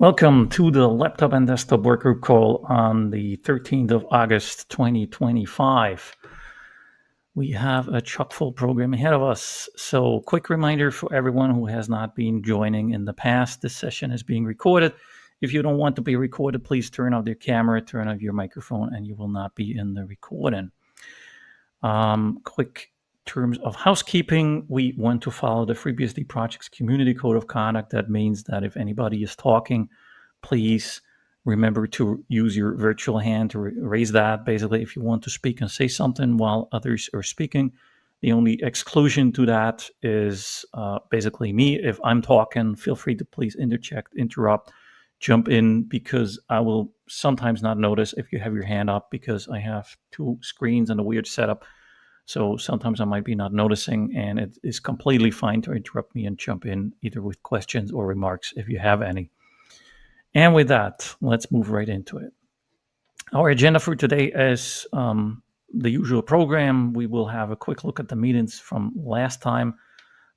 Welcome to the Laptop and Desktop Workgroup call on the 13th of August 2025. We have a chock-full program ahead of us. So, quick reminder for everyone who has not been joining in the past, this session is being recorded. If you don't want to be recorded, please turn off your camera, turn off your microphone, and you will not be in the recording. Quick terms of housekeeping, we want to follow the FreeBSD project's community code of conduct. That means that if anybody is talking, please remember to use your virtual hand to raise that. Basically, if you want to speak and say something while others are speaking, the only exclusion to that is basically me. If I'm talking, feel free to please interrupt, jump in, because I will sometimes not notice if you have your hand up because I have two screens and a weird setup. So sometimes I might be not noticing, and it is completely fine to interrupt me and jump in either with questions or remarks if you have any. And with that, let's move right into it. Our agenda for today is the usual program. We will have a quick look at the meetings from last time.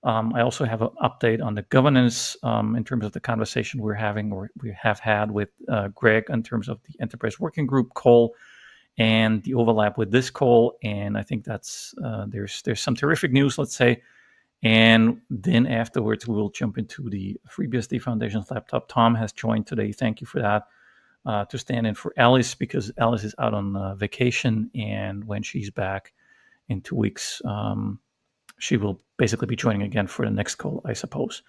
I also have an update on the governance in terms of the conversation we're having or we have had with Greg in terms of the Enterprise Working Group call and the overlap with this call. And I think that's there's some terrific news, let's say. And then afterwards, we will jump into the FreeBSD Foundation's laptop. Tom has joined today. Thank you for that. To stand in for Alice, because Alice is out on vacation. And when she's back in 2 weeks, she will basically be joining again for the next call, I suppose.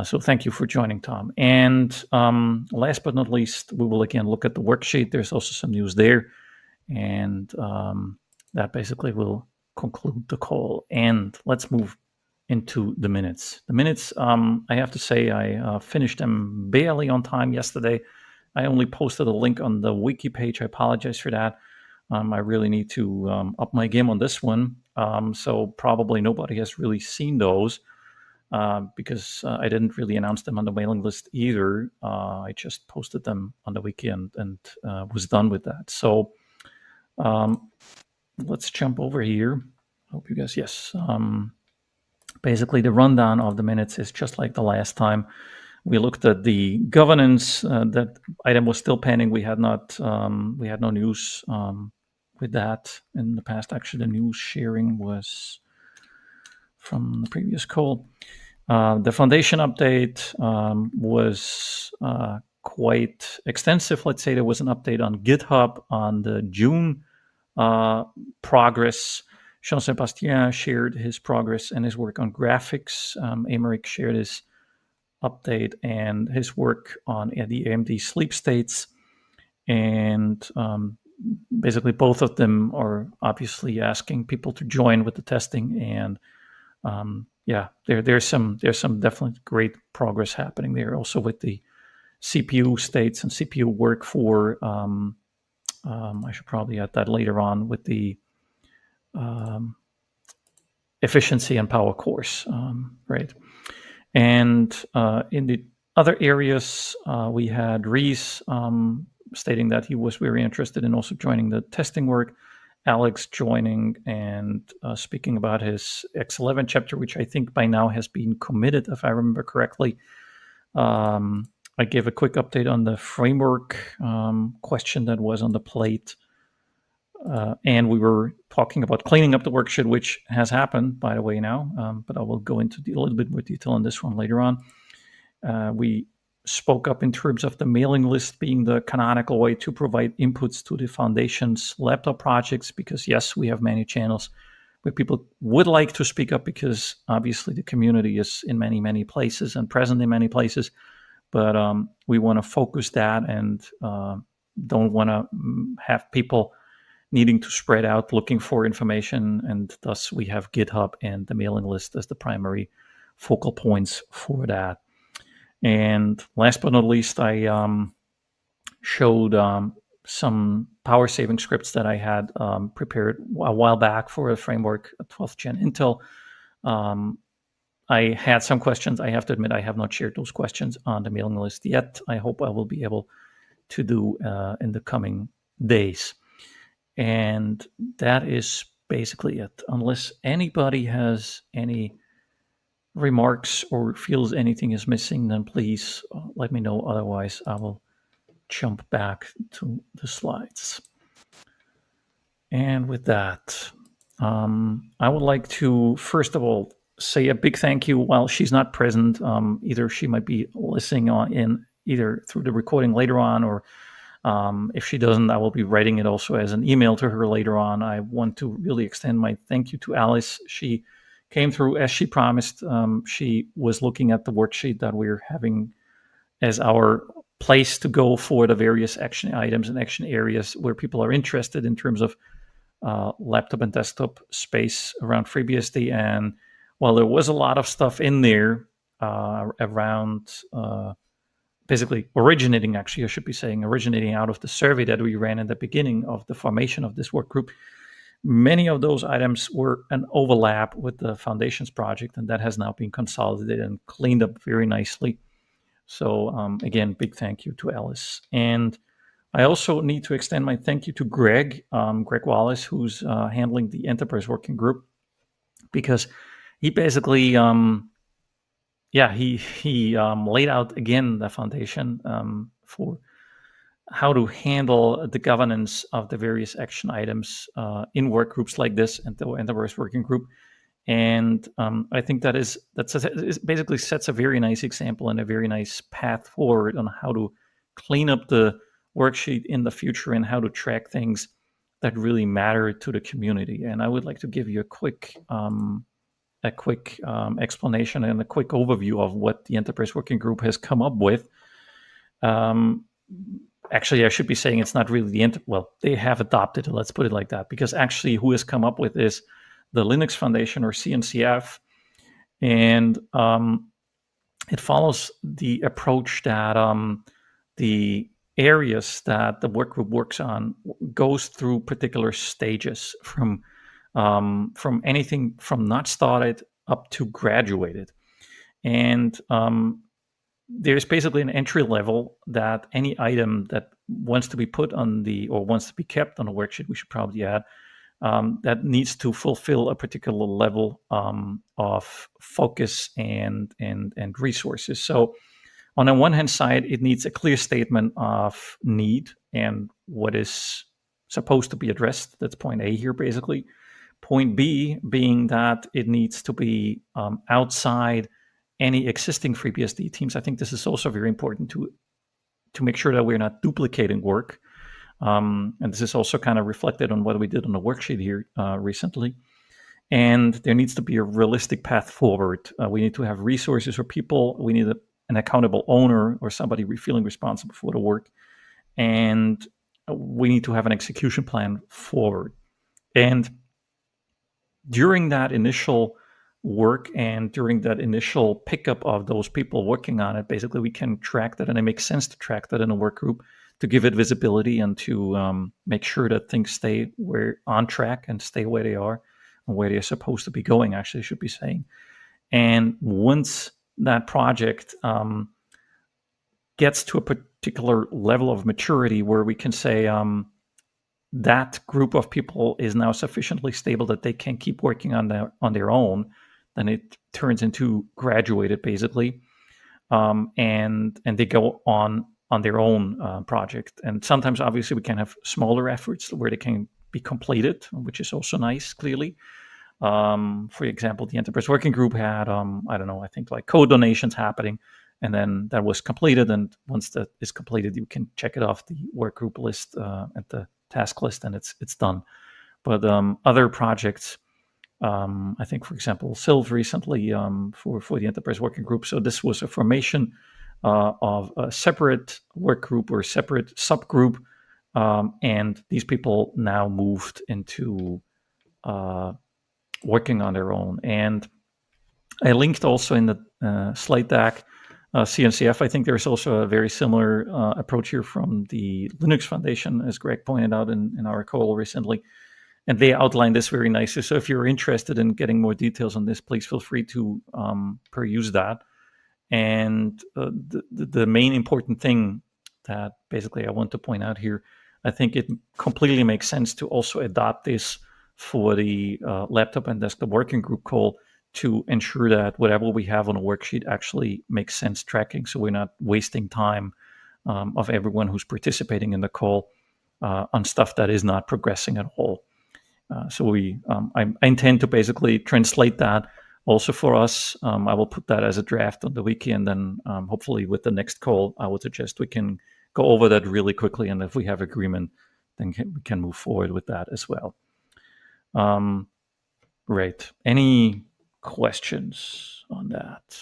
So thank you for joining, Tom. And last but not least, we will again look at the worksheet. There's also some news there. And that basically will conclude the call. And let's move into the minutes. The minutes, I have to say, I finished them barely on time yesterday. I only posted a link on the wiki page. I apologize for that. I really need to up my game on this one. So probably nobody has really seen those because I didn't really announce them on the mailing list either. I just posted them on the wiki and was done with that. So let's jump over here. Hope you guys, yes. Basically, the rundown of the minutes is just like the last time. We looked at the governance. That item was still pending. We had no news with that in the past. Actually, the news sharing was from the previous call. The foundation update was quite extensive. Let's say there was an update on GitHub on the June progress. Jean-Sébastien shared his progress and his work on graphics. Aymeric shared his update and his work on the AMD sleep states. And basically both of them are obviously asking people to join with the testing. And there's some definitely great progress happening there. Also with the CPU states and CPU work for, I should probably add that later on with the efficiency and power cores, right? And in the other areas, we had Reese stating that he was very interested in also joining the testing work. Alex joining and speaking about his X11 chapter, which I think by now has been committed, if I remember correctly. I gave a quick update on the framework question that was on the plate. And we were talking about cleaning up the worksheet, which has happened, by the way, now. But I will go into a little bit more detail on this one later on. We spoke up in terms of the mailing list being the canonical way to provide inputs to the Foundation's laptop projects, because, yes, we have many channels where people would like to speak up because, obviously, the community is in many, many places and present in many places. But we want to focus that and don't want to have people needing to spread out looking for information, and thus we have GitHub and the mailing list as the primary focal points for that. And last but not least, I showed some power saving scripts that I had prepared a while back for a framework, a 12th gen Intel. I had some questions. I have to admit, I have not shared those questions on the mailing list yet. I hope I will be able to do in the coming days. And that is basically it, unless anybody has any remarks or feels anything is missing, then please let me know. Otherwise, I will jump back to the slides. And with that, I would like to, first of all, say a big thank you. While she's not present, either she might be listening on in either through the recording later on, or if she doesn't, I will be writing it also as an email to her later on. I want to really extend my thank you to Alice. She came through as she promised. She was looking at the worksheet that we're having as our place to go for the various action items and action areas where people are interested in terms of laptop and desktop space around FreeBSD. And while there was a lot of stuff in there around basically originating, actually, I should be saying, originating out of the survey that we ran in the beginning of the formation of this work group, many of those items were an overlap with the Foundations project, and that has now been consolidated and cleaned up very nicely. So again, big thank you to Alice. And I also need to extend my thank you to Greg Wallace, who's handling the Enterprise Working Group, because he basically, he laid out again the foundation for how to handle the governance of the various action items in work groups like this and the Enterprise Working Group. And I think that basically sets a very nice example and a very nice path forward on how to clean up the worksheet in the future and how to track things that really matter to the community. And I would like to give you a quick explanation and a quick overview of what the Enterprise Working Group has come up with. Actually, I should be saying it's not really they have adopted it, let's put it like that, because actually who has come up with is the Linux Foundation, or CNCF, and it follows the approach that the areas that the work group works on goes through particular stages from anything from not started up to graduated. And there's basically an entry level that any item that wants to be put on wants to be kept on a worksheet, we should probably add, that needs to fulfill a particular level of focus and resources. So on the one hand side, it needs a clear statement of need and what is supposed to be addressed. That's point A here, basically. Point B being that it needs to be outside any existing FreeBSD teams. I think this is also very important to make sure that we're not duplicating work. And this is also kind of reflected on what we did on the worksheet here recently. And there needs to be a realistic path forward. We need to have resources for people. We need an accountable owner or somebody feeling responsible for the work. And we need to have an execution plan forward. And during that initial work and during that initial pickup of those people working on it, basically we can track that, and it makes sense to track that in a work group to give it visibility and to make sure that things stay on track and stay where they are and where they're supposed to be going, actually, I should be saying. And once that project gets to a particular level of maturity where we can say that group of people is now sufficiently stable that they can keep working on their own, then it turns into graduated, basically, and they go on their own project. And sometimes, obviously, we can have smaller efforts where they can be completed, which is also nice, clearly. For example, the Enterprise Working Group had, I think like code donations happening, and then that was completed. And once that is completed, you can check it off the work group list at the task list, and it's done. But other projects, I think, for example, Sylv recently for the Enterprise Working Group. So this was a formation of a separate work group or separate subgroup, and these people now moved into working on their own. And I linked also in the slide deck CNCF. I think there's also a very similar approach here from the Linux Foundation, as Greg pointed out in our call recently. And they outlined this very nicely. So if you're interested in getting more details on this, please feel free to peruse that. And the main important thing that basically I want to point out here, I think it completely makes sense to also adopt this for the Laptop and Desktop Working Group call to ensure that whatever we have on a worksheet actually makes sense tracking, so we're not wasting time of everyone who's participating in the call on stuff that is not progressing at all. So I intend to basically translate that also for us. I will put that as a draft on the wiki, and then hopefully with the next call, I would suggest we can go over that really quickly, and if we have agreement, then we can move forward with that as well. Right. Any questions on that?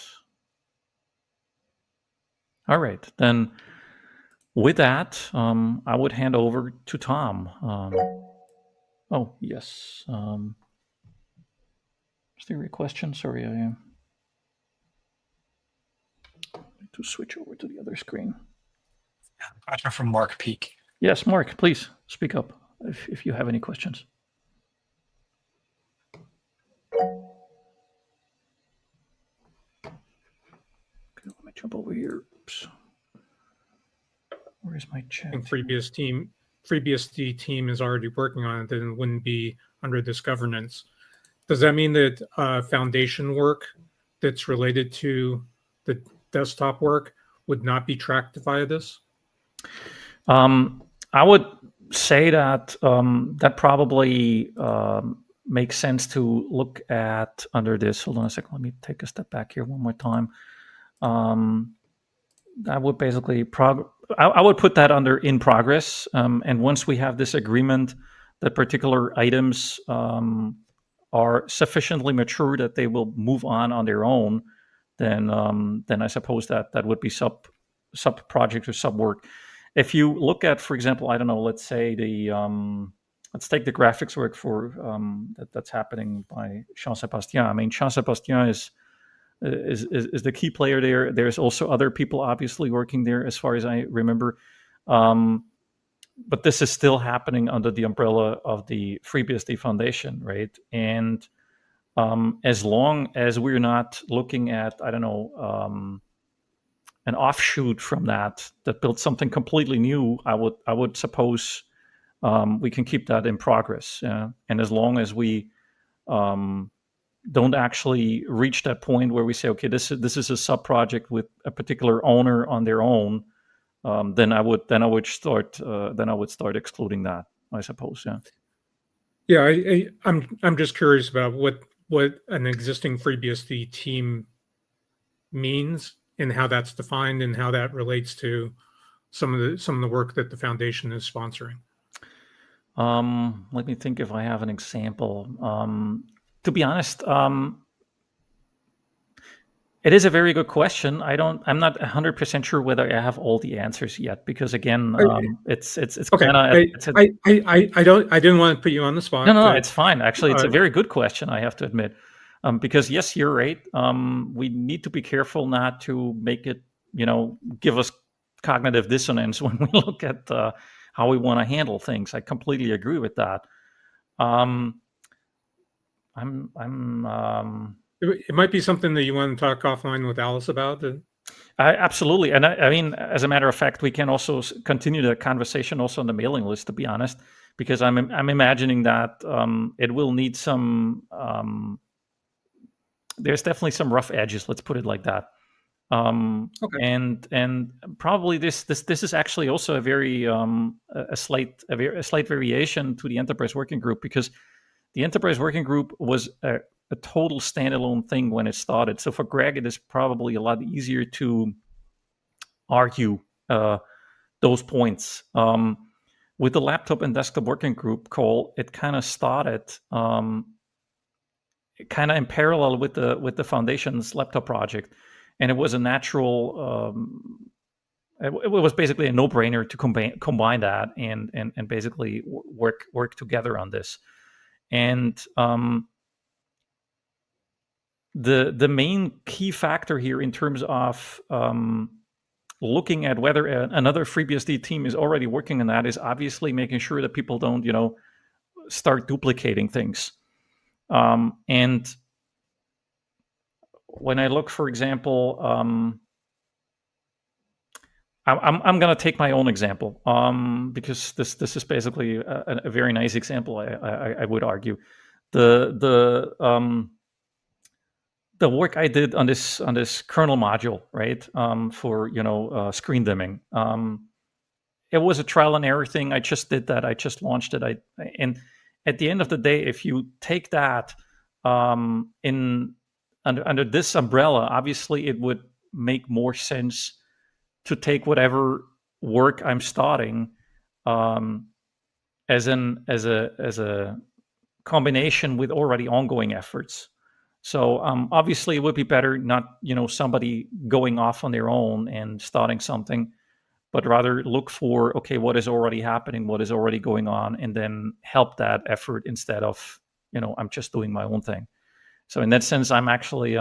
All right. Then with that, I would hand over to Tom. Oh, yes. Is there a question? Sorry, I need to switch over to the other screen. Question from Mark Peak. Yes, Mark, please speak up if you have any questions. Okay, let me jump over here. Oops. Where's my chat? I think FreeBSD team is already working on it, then it wouldn't be under this governance. Does that mean that foundation work that's related to the desktop work would not be tracked via this? I would say that that probably makes sense to look at under this. Hold on a second. Let me take a step back here one more time. I would basically I would put that under in progress. And once we have this agreement that particular items are sufficiently mature that they will move on their own, then I suppose that would be sub project or sub work. If you look at, for example, I don't know, let's say let's take the graphics work for that's happening by Jean-Sébastien. I mean, Jean-Sébastien is the key player there. There's also other people obviously working there, as far as I remember. But this is still happening under the umbrella of the FreeBSD Foundation, right? And as long as we're not looking at, I don't know, an offshoot from that built something completely new, I would suppose we can keep that in progress. And as long as we don't actually reach that point where we say, okay, this is a sub project with a particular owner on their own, then I would start excluding that, I suppose. Yeah, I'm just curious about what an existing FreeBSD team means and how that's defined and how that relates to some of the work that the foundation is sponsoring. Let me think if I have an example. To be honest, it is a very good question. I'm not 100% sure whether I have all the answers yet, because again, it's okay. I didn't want to put you on the spot. No, it's fine. Actually, it's a very good question, I have to admit. Because yes, you're right. We need to be careful not to make it, give us cognitive dissonance when we look at how we want to handle things. I completely agree with that. It might be something that you want to talk offline with Alice about. Absolutely, and I mean, as a matter of fact, we can also continue the conversation also on the mailing list. To be honest, because I'm imagining that it will need some. There's definitely some rough edges. Let's put it like that. Okay. And probably this is actually also a very a slight variation to the Enterprise Working Group, because the Enterprise Working Group was a total standalone thing when it started. So for Greg, it is probably a lot easier to argue those points. With the Laptop and Desktop Working Group call, it kind of started kind of in parallel with the Foundation's laptop project, and it was a natural. It was basically a no-brainer to combine that and basically work together on this. And the main key factor here in terms of looking at whether another FreeBSD team is already working on that is obviously making sure that people don't, start duplicating things. And when I look, for example, I'm going to take my own example because this is basically a very nice example. I would argue the the work I did on this kernel module, right, for screen dimming. It was a trial and error thing. I just did that. I just launched it. And at the end of the day, if you take that in under this umbrella, obviously it would make more sense to take whatever work I'm starting um, as a combination with already ongoing efforts. So obviously, it would be better not somebody going off on their own and starting something, but rather look for, okay, what is already happening, what is already going on, and then help that effort instead of I'm just doing my own thing. So in that sense, I'm actually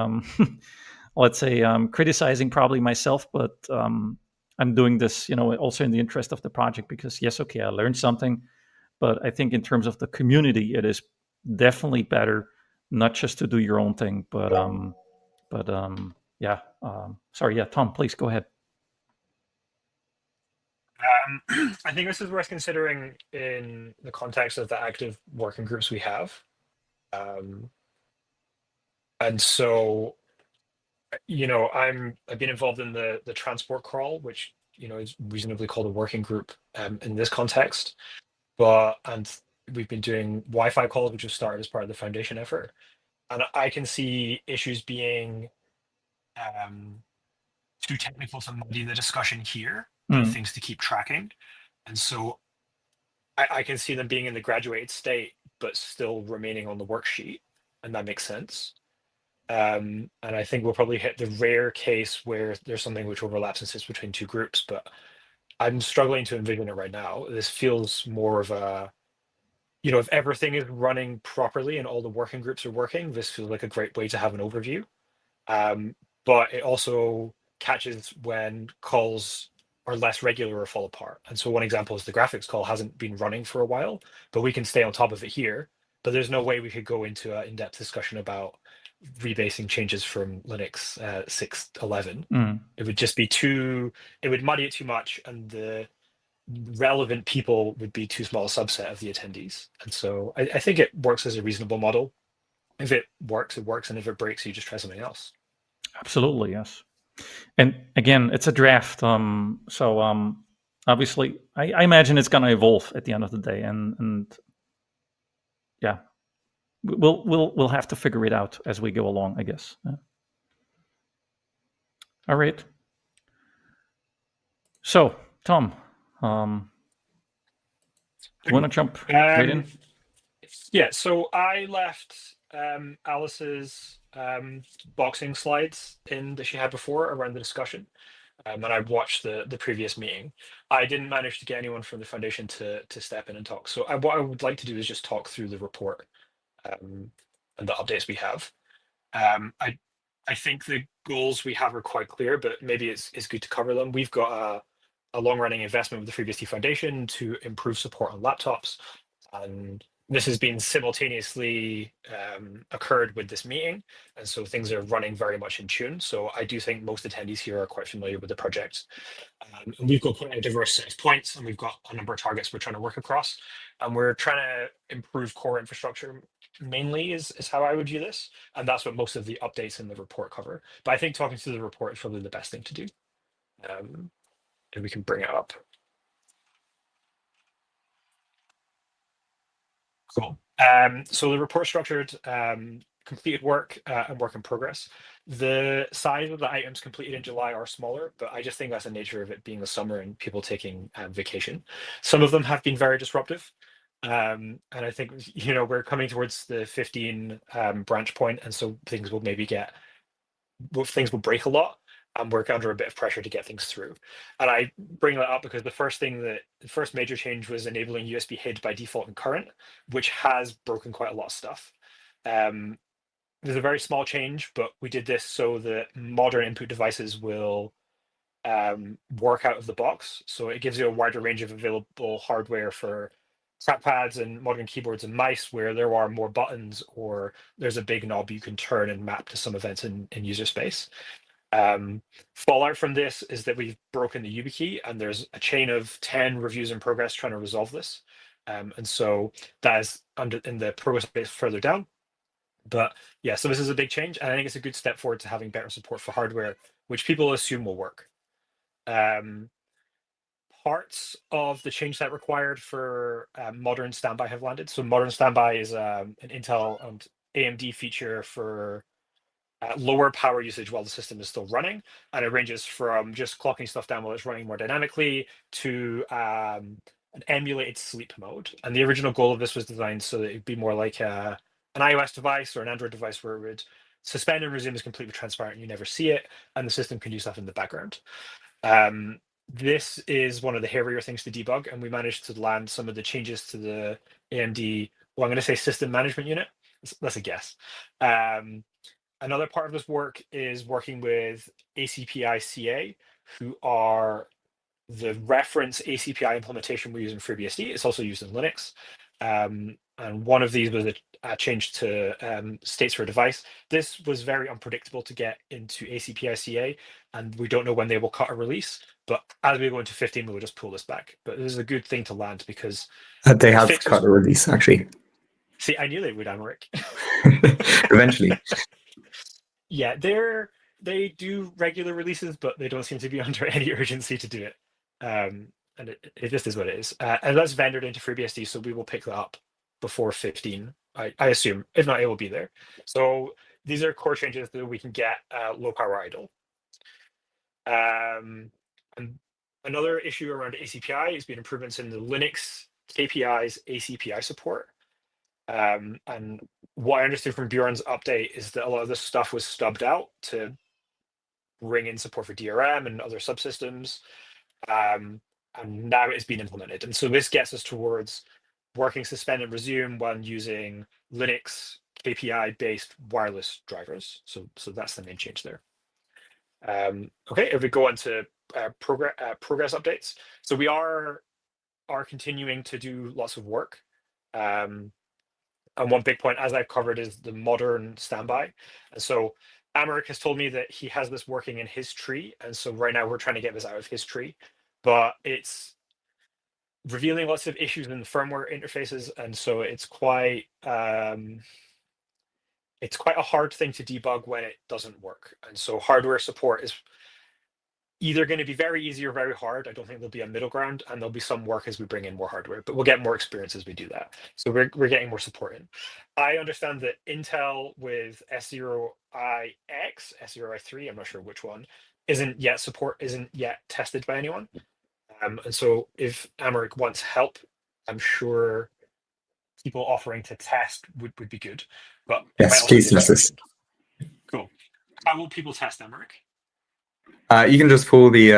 let's say criticizing probably myself, but I'm doing this also in the interest of the project, because yes, okay, I learned something, but I think in terms of the community, it is definitely better not just to do your own thing, but yeah. Sorry, yeah, Tom, please go ahead. I think this is worth considering in the context of the active working groups we have. And so, I've been involved in the transport crawl, which is reasonably called a working group in this context. And we've been doing Wi-Fi calls, which was started as part of the foundation effort. And I can see issues being too technical to muddy the discussion here, but things to keep tracking. And so I can see them being in the graduated state, but still remaining on the worksheet. And that makes sense. And I think we'll probably hit the rare case where there's something which overlaps and sits between two groups, but I'm struggling to envision it right now. This feels more of a, if everything is running properly and all the working groups are working, this feels like a great way to have an overview. But it also catches when calls are less regular or fall apart. And so one example is the graphics call hasn't been running for a while, but we can stay on top of it here. But there's no way we could go into an in-depth discussion about rebasing changes from Linux 6.11. It would just be it would muddy it too much, and the relevant people would be too small a subset of the attendees. And so I think it works as a reasonable model. If it works, it works. And if it breaks, you just try something else. Absolutely, yes. And again, it's a draft. So obviously, I imagine it's going to evolve at the end of the day, and yeah, we'll have to figure it out as we go along, I guess. Yeah. All right. So, Tom, do you want to jump right in? Yeah. So I left Alice's boxing slides in that she had before around the discussion. And I watched the previous meeting. I didn't manage to get anyone from the foundation to step in and talk. So what I would like to do is just talk through the report and the updates we have. I think the goals we have are quite clear, but maybe it's good to cover them. We've got a long-running investment with the FreeBSD Foundation to improve support on laptops, and this has been simultaneously occurred with this meeting, and so things are running very much in tune. So I do think most attendees here are quite familiar with the project. And we've got quite a diverse set of points, and we've got a number of targets we're trying to work across. And we're trying to improve core infrastructure mainly is how I would view this. And that's what most of the updates in the report cover. But I think talking through the report is probably the best thing to do. And we can bring it up. Cool. So the report structured completed work and work in progress. The size of the items completed in July are smaller, but I just think that's the nature of it being the summer and people taking vacation. Some of them have been very disruptive. And I think, we're coming towards the 15 branch point, and so things will maybe things will break a lot, and we're under a bit of pressure to get things through. And I bring that up because the first major change was enabling USB HID by default and current, which has broken quite a lot of stuff. There's a very small change, but we did this so that modern input devices will work out of the box. So it gives you a wider range of available hardware for trackpads and modern keyboards and mice, where there are more buttons or there's a big knob you can turn and map to some events in user space. Fallout from this is that we've broken the YubiKey, and there's a chain of 10 reviews in progress trying to resolve this. And so that is in the progress base further down. But yeah, so this is a big change, and I think it's a good step forward to having better support for hardware, which people assume will work. Parts of the change set required for modern standby have landed. So modern standby is an Intel and AMD feature for lower power usage while the system is still running, and it ranges from just clocking stuff down while it's running more dynamically to an emulated sleep mode. And the original goal of this was designed so that it'd be more like an iOS device or an Android device where it would suspend and resume is completely transparent, you never see it, and the system can do stuff in the background. This is one of the hairier things to debug, and we managed to land some of the changes to the AMD, well, I'm going to say system management unit. That's a guess. Another part of this work is working with ACPI-CA, who are the reference ACPI implementation we use in FreeBSD. It's also used in Linux. And one of these was a change to states for a device. This was very unpredictable to get into ACPI-CA, and we don't know when they will cut a release. But as we go into 15, we'll just pull this back. But this is a good thing to land because they have cut a release, actually. See, I knew they would, Amaric. Eventually. Yeah, they do regular releases, but they don't seem to be under any urgency to do it. And it just is what it is. And that's vendored into FreeBSD, so we will pick that up before 15, I assume. If not, it will be there. So these are core changes that we can get low power idle. And another issue around ACPI has been improvements in the Linux KPIs ACPI support. And what I understood from Bjorn's update is that a lot of this stuff was stubbed out to bring in support for DRM and other subsystems. And now it's been implemented. And so this gets us towards working suspend and resume when using Linux KPI-based wireless drivers. So that's the main change there. Okay, if we go on to progress updates. So we are continuing to do lots of work. And one big point, as I've covered, is the modern standby. And so Amaric has told me that he has this working in his tree. And so right now we're trying to get this out of his tree. But it's revealing lots of issues in the firmware interfaces. And so it's quite a hard thing to debug when it doesn't work. And so hardware support is either going to be very easy or very hard. I don't think there'll be a middle ground, and there'll be some work as we bring in more hardware, but we'll get more experience as we do that. So we're getting more support in. I understand that Intel with S0iX, S0i3, I'm not sure which one, isn't yet tested by anyone. And so if Amaric wants help, I'm sure people offering to test would be good. But yes, please test this. Cool. How will people test Amaric? You can just pull the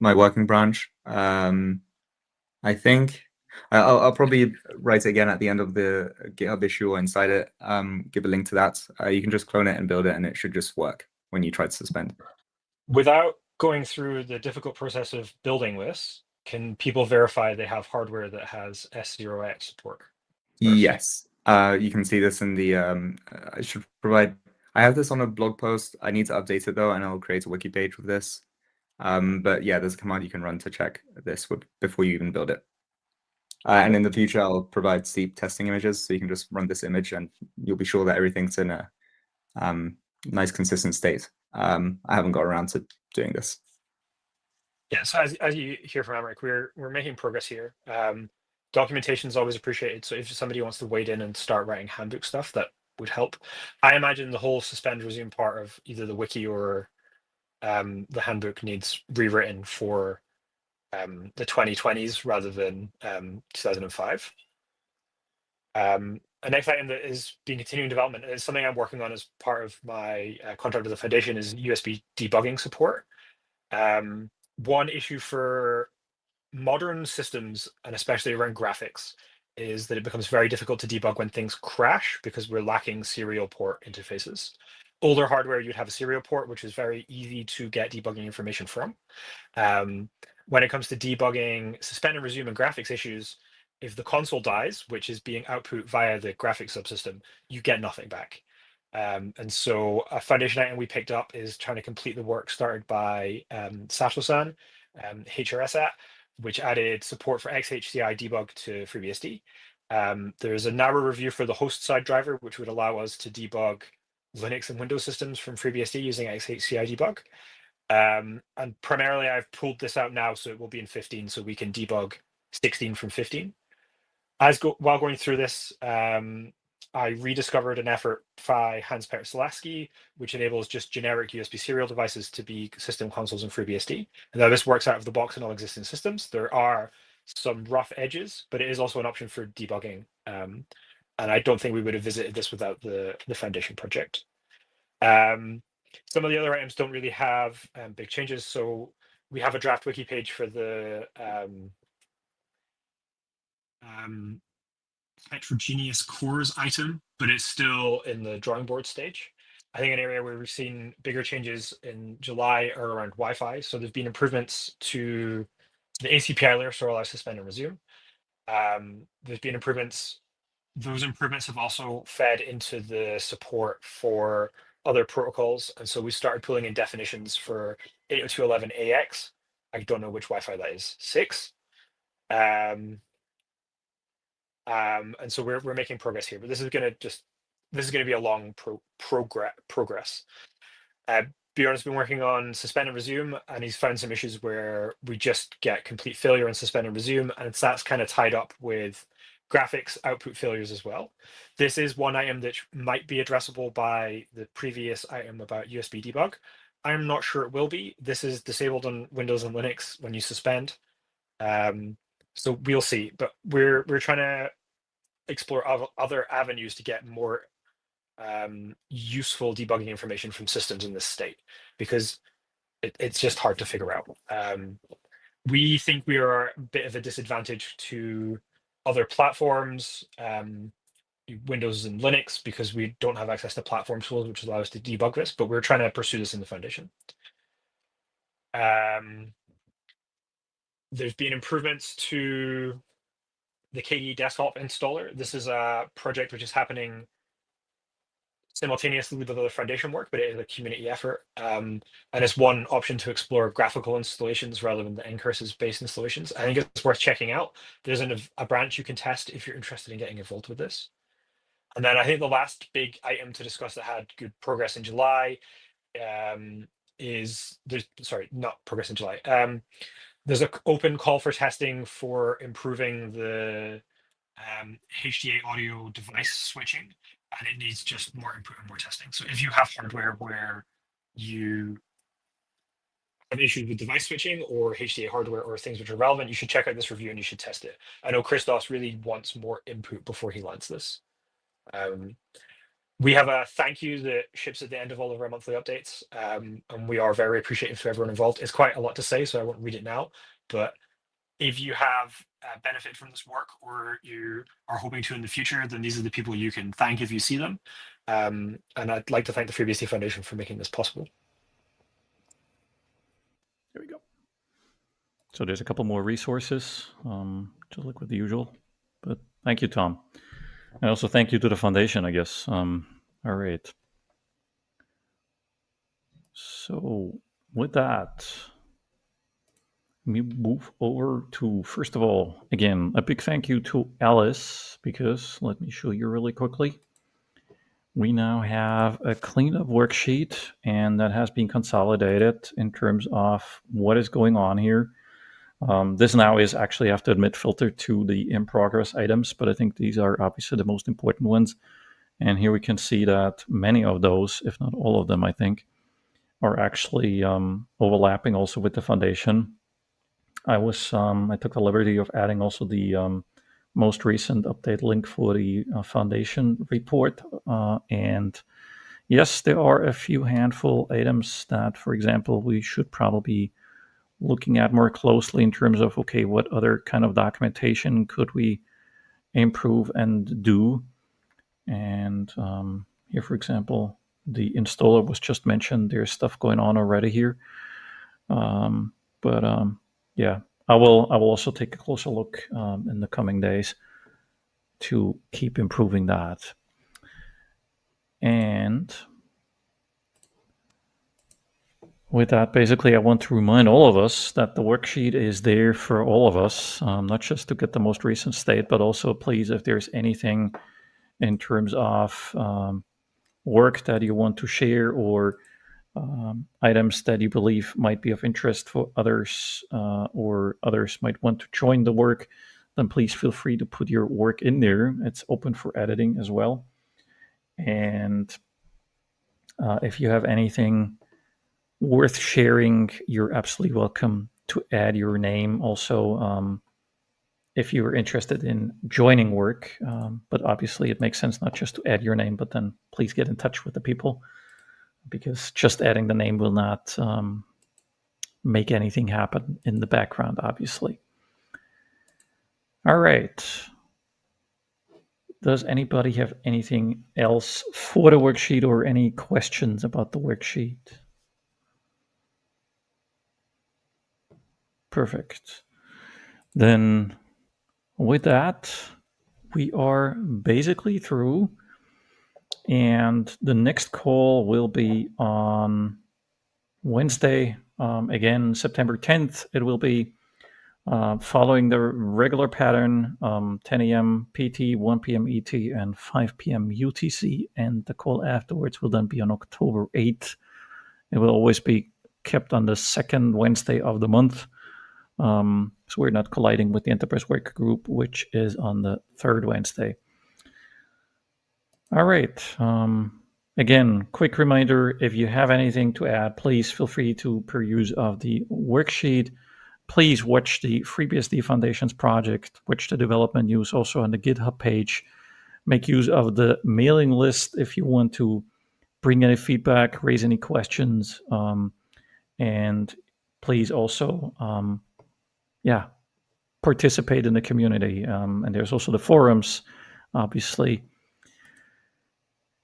my working branch. I think I'll probably write it again at the end of the GitHub issue or inside it. Give a link to that. You can just clone it and build it, and it should just work when you try to suspend. Without going through the difficult process of building this, can people verify they have hardware that has S0x support? Yes. You can see this in the. I should provide. I have this on a blog post. I need to update it though, and I'll create a wiki page with this. But yeah, there's a command you can run to check this before you even build it. And in the future, I'll provide steep testing images, so you can just run this image, and you'll be sure that everything's in a nice, consistent state. I haven't got around to doing this. Yeah, so as you hear from Amaric, we're making progress here. Documentation is always appreciated. So if somebody wants to wade in and start writing handbook stuff, that would help. I imagine the whole suspend resume part of either the wiki or the handbook needs rewritten for the 2020s rather than 2005. A next item that is being continuing development is something I'm working on as part of my contract with the foundation is USB debugging support. One issue for modern systems, and especially around graphics, is that it becomes very difficult to debug when things crash because we're lacking serial port interfaces. Older hardware, you'd have a serial port, which is very easy to get debugging information from. When it comes to debugging suspend and resume and graphics issues, if the console dies, which is being output via the graphics subsystem, you get nothing back. And so a foundation item we picked up is trying to complete the work started by Sato-san, HRS at, which added support for XHCI debug to FreeBSD. There's a narrow review for the host side driver, which would allow us to debug Linux and Windows systems from FreeBSD using XHCI debug. And primarily I've pulled this out now, so it will be in 15, so we can debug 16 from 15. While going through this, I rediscovered an effort by Hans-Peter Selasky, which enables just generic USB serial devices to be system consoles in FreeBSD. And now this works out of the box in all existing systems. There are some rough edges, but it is also an option for debugging. And I don't think we would have visited this without the Foundation project. Some of the other items don't really have big changes. So we have a draft wiki page for the heterogeneous cores item, but it's still in the drawing board stage. I think an area where we've seen bigger changes in July are around Wi-Fi. So there's been improvements to the ACPI layer, so allow suspend and resume. There's been improvements. Those improvements have also fed into the support for other protocols. And so we started pulling in definitions for 802.11ax. I don't know which Wi-Fi that is, 6. And so we're making progress here, but this is going to be a long progress. Bjorn's been working on suspend and resume, and he's found some issues where we just get complete failure in suspend and resume, and that's kind of tied up with graphics output failures as well. This is one item that might be addressable by the previous item about USB debug. I'm not sure it will be. This is disabled on Windows and Linux when you suspend. So we'll see, but we're trying to explore other avenues to get more useful debugging information from systems in this state, because it's just hard to figure out. We think we are a bit of a disadvantage to other platforms, Windows and Linux, because we don't have access to platform tools which allow us to debug this, but we're trying to pursue this in the Foundation. There's been improvements to the KDE desktop installer. This is a project which is happening simultaneously with other Foundation work, but it is a community effort. And it's one option to explore graphical installations rather than the ncurses based installations. I think it's worth checking out. There's a branch you can test if you're interested in getting involved with this. And then I think the last big item to discuss that had good progress in July not progress in July. There's an open call for testing for improving the HDA audio device switching, and it needs just more input and more testing. So if you have hardware where you have issues with device switching or HDA hardware or things which are relevant, you should check out this review and you should test it. I know Christos really wants more input before he lands this. We have a thank you that ships at the end of all of our monthly updates, and we are very appreciative to everyone involved. It's quite a lot to say, so I won't read it now, but if you have benefit from this work or you are hoping to in the future, then these are the people you can thank if you see them. And I'd like to thank the FreeBSD Foundation for making this possible. There we go. So there's a couple more resources, just like with the usual. But thank you, Tom. And also thank you to the Foundation, I guess. All right. So with that, let me move over to, first of all, again, a big thank you to Alice, because let me show you really quickly. We now have a cleanup worksheet, and that has been consolidated in terms of what is going on here. This now is actually, I have to admit, filtered to the in progress items, but I think these are obviously the most important ones. And here we can see that many of those, if not all of them, I think, are actually overlapping also with the Foundation. I took the liberty of adding also the most recent update link for the Foundation report. And yes, there are a few handful items that, for example, we should probably looking at more closely in terms of, okay, what other kind of documentation could we improve and do? And here, for example, the installer was just mentioned. There's stuff going on already here. Yeah, I will also take a closer look in the coming days to keep improving that. And with that, basically, I want to remind all of us that the worksheet is there for all of us, not just to get the most recent state, but also please, if there's anything in terms of work that you want to share or items that you believe might be of interest for others or others might want to join the work, then please feel free to put your work in there. It's open for editing as well. And if you have anything worth sharing, you're absolutely welcome to add your name also if you're interested in joining work. But obviously it makes sense not just to add your name, but then please get in touch with the people, because just adding the name will not make anything happen in the background, obviously. All right. Does anybody have anything else for the worksheet or any questions about the worksheet? Perfect. Then with that, we are basically through. And the next call will be on Wednesday, again, September 10th. It will be following the regular pattern, 10 a.m. PT, 1 p.m. ET, and 5 p.m. UTC. And the call afterwards will then be on October 8th. It will always be kept on the second Wednesday of the month. So we're not colliding with the Enterprise Work Group, which is on the third Wednesday. All right. Again, quick reminder, if you have anything to add, please feel free to peruse of the worksheet. Please watch the FreeBSD Foundations project, watch the development news also on the GitHub page. Make use of the mailing list if you want to bring any feedback, raise any questions, and please also, participate in the community. And there's also the forums, obviously.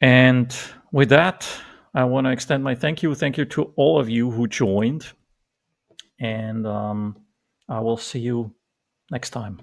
And with that, I want to extend my thank you. Thank you to all of you who joined. And I will see you next time.